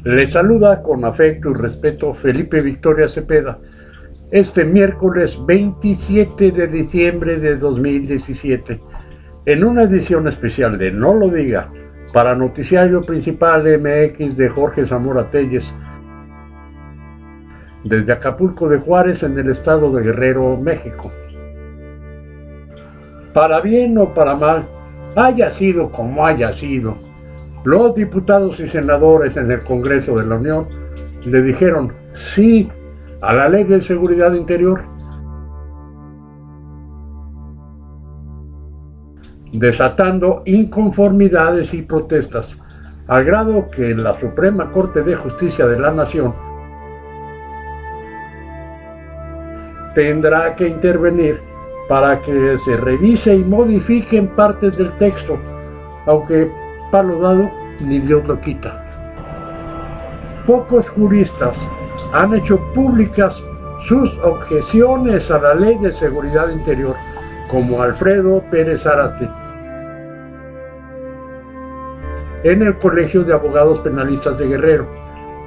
Le saluda con afecto y respeto Felipe Victoria Cepeda, este miércoles 27 de diciembre de 2017, en una edición especial de No Lo Diga, para Noticiario Principal MX de Jorge Zamora Telles, desde Acapulco de Juárez, en el estado de Guerrero, México. Para bien o para mal, haya sido como haya sido, los diputados y senadores en el Congreso de la Unión le dijeron sí a la Ley de Seguridad Interior, desatando inconformidades y protestas, al grado que la Suprema Corte de Justicia de la Nación tendrá que intervenir para que se revise y modifiquen partes del texto, aunque palo dado ni Dios lo quita. Pocos juristas han hecho públicas sus objeciones a la Ley de Seguridad Interior, como Alfredo Pérez Zárate, en el Colegio de Abogados Penalistas de Guerrero.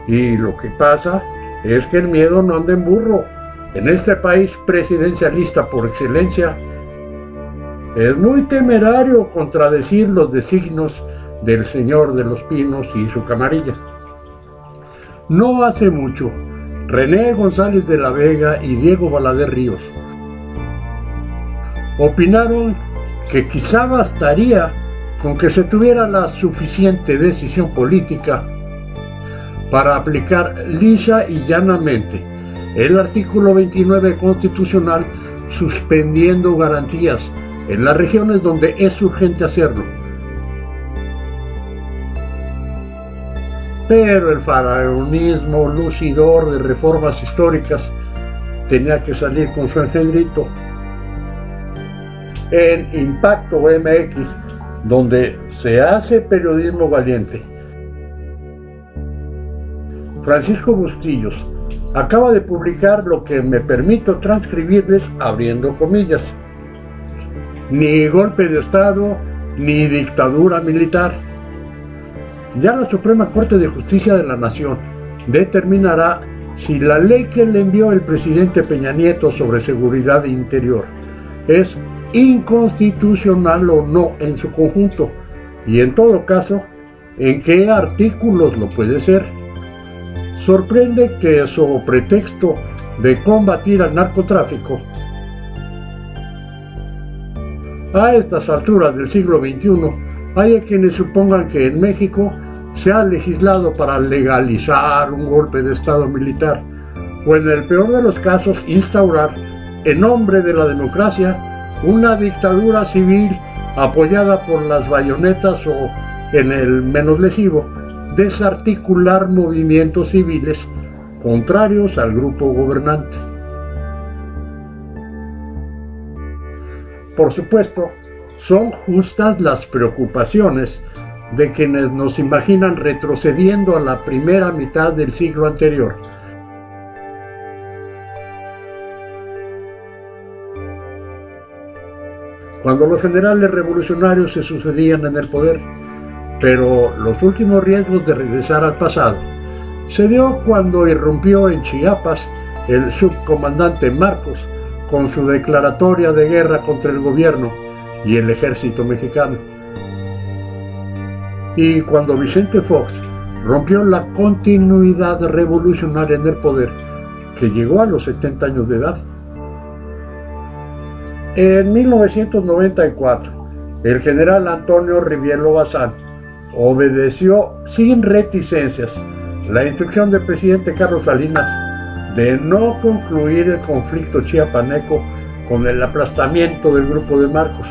Y lo que pasa es que el miedo no anda en burro. En este país presidencialista por excelencia, es muy temerario contradecir los designios del Señor de los Pinos y su camarilla. No hace mucho, René González de la Vega y Diego Valadez Ríos opinaron que quizá bastaría con que se tuviera la suficiente decisión política para aplicar lisa y llanamente el artículo 29 constitucional, suspendiendo garantías en las regiones donde es urgente hacerlo. Pero el faraonismo lucidor de reformas históricas tenía que salir con su engendrito. En Impacto MX, donde se hace periodismo valiente, Francisco Bustillos acaba de publicar lo que me permito transcribirles abriendo comillas: ni golpe de Estado, ni dictadura militar. Ya la Suprema Corte de Justicia de la Nación determinará si la ley que le envió el presidente Peña Nieto sobre seguridad interior es inconstitucional o no en su conjunto, y en todo caso, en qué artículos lo puede ser. Sorprende que, sobre pretexto de combatir al narcotráfico, a estas alturas del siglo XXI, hay quienes supongan que en México se ha legislado para legalizar un golpe de Estado militar, o en el peor de los casos instaurar, en nombre de la democracia, una dictadura civil apoyada por las bayonetas, o, en el menos lesivo, desarticular movimientos civiles contrarios al grupo gobernante. Por supuesto, son justas las preocupaciones de quienes nos imaginan retrocediendo a la primera mitad del siglo anterior, cuando los generales revolucionarios se sucedían en el poder. Pero los últimos riesgos de regresar al pasado se dio cuando irrumpió en Chiapas el subcomandante Marcos con su declaratoria de guerra contra el gobierno y el ejército mexicano, y cuando Vicente Fox rompió la continuidad revolucionaria en el poder, que llegó a los 70 años de edad. En 1994, el general Antonio Rivielo Bazán obedeció sin reticencias la instrucción del presidente Carlos Salinas de no concluir el conflicto chiapaneco con el aplastamiento del grupo de Marcos,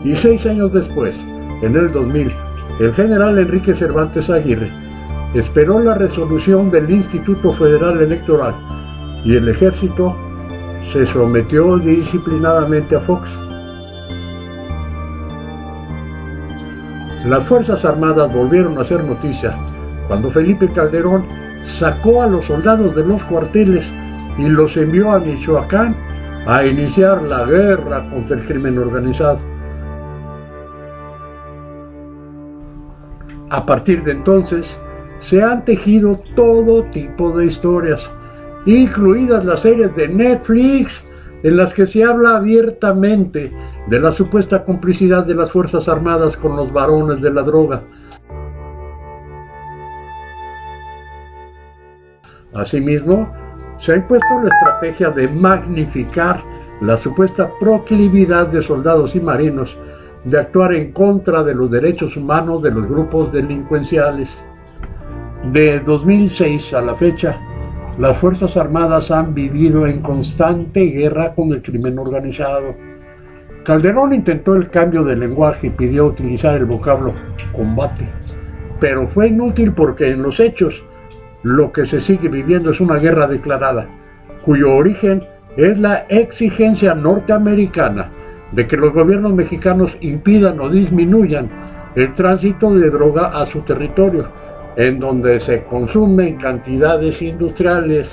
y 6 años después, en el 2000, el general Enrique Cervantes Aguirre esperó la resolución del Instituto Federal Electoral, y el ejército se sometió disciplinadamente a Fox. Las Fuerzas Armadas volvieron a hacer noticia cuando Felipe Calderón sacó a los soldados de los cuarteles y los envió a Michoacán a iniciar la guerra contra el crimen organizado. A partir de entonces, se han tejido todo tipo de historias, incluidas las series de Netflix, en las que se habla abiertamente de la supuesta complicidad de las Fuerzas Armadas con los varones de la droga. Asimismo, se ha impuesto la estrategia de magnificar la supuesta proclividad de soldados y marinos de actuar en contra de los derechos humanos de los grupos delincuenciales. De 2006 a la fecha, las Fuerzas Armadas han vivido en constante guerra con el crimen organizado. Calderón intentó el cambio de lenguaje y pidió utilizar el vocablo combate, pero fue inútil porque en los hechos lo que se sigue viviendo es una guerra declarada, cuyo origen es la exigencia norteamericana de que los gobiernos mexicanos impidan o disminuyan el tránsito de droga a su territorio, en donde se consume en cantidades industriales.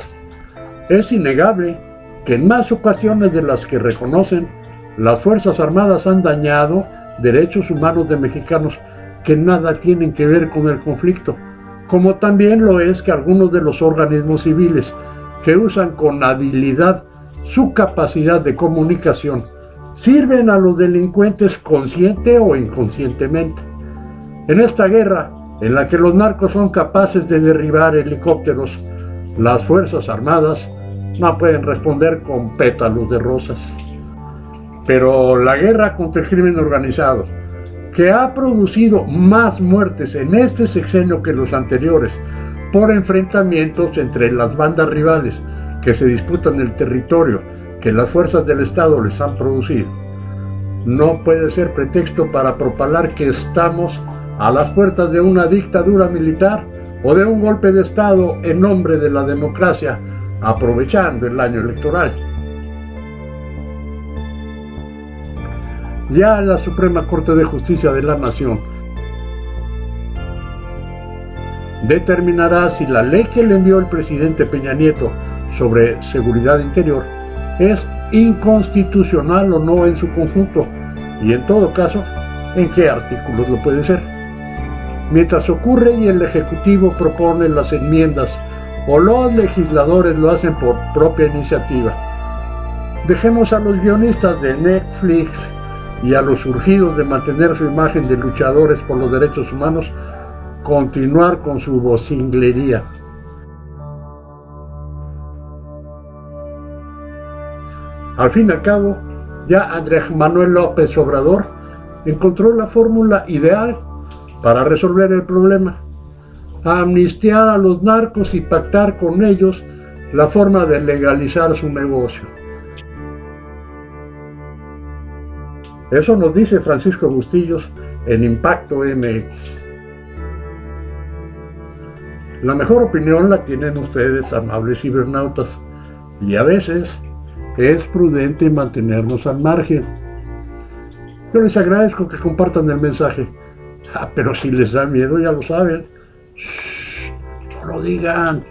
Es innegable que en más ocasiones de las que reconocen, las Fuerzas Armadas han dañado derechos humanos de mexicanos que nada tienen que ver con el conflicto, como también lo es que algunos de los organismos civiles que usan con habilidad su capacidad de comunicación sirven a los delincuentes consciente o inconscientemente. En esta guerra, en la que los narcos son capaces de derribar helicópteros, las Fuerzas Armadas no pueden responder con pétalos de rosas. Pero la guerra contra el crimen organizado, que ha producido más muertes en este sexenio que los anteriores, por enfrentamientos entre las bandas rivales que se disputan el territorio que las fuerzas del Estado les han producido, no puede ser pretexto para propalar que estamos a las puertas de una dictadura militar o de un golpe de Estado en nombre de la democracia, aprovechando el año electoral. Ya la Suprema Corte de Justicia de la Nación determinará si la ley que le envió el presidente Peña Nieto sobre seguridad interior es inconstitucional o no en su conjunto, y en todo caso, en qué artículos lo puede ser. Mientras ocurre y el Ejecutivo propone las enmiendas o los legisladores lo hacen por propia iniciativa, dejemos a los guionistas de Netflix y a los urgidos de mantener su imagen de luchadores por los derechos humanos continuar con su vocinglería. Al fin y al cabo, ya Andrés Manuel López Obrador encontró la fórmula ideal para resolver el problema: amnistiar a los narcos y pactar con ellos la forma de legalizar su negocio. Eso nos dice Francisco Bustillos en Impacto MX. La mejor opinión la tienen ustedes, amables cibernautas, y a veces es prudente mantenernos al margen. Yo les agradezco que compartan el mensaje, pero si les da miedo ya lo saben. Shh, no lo digan.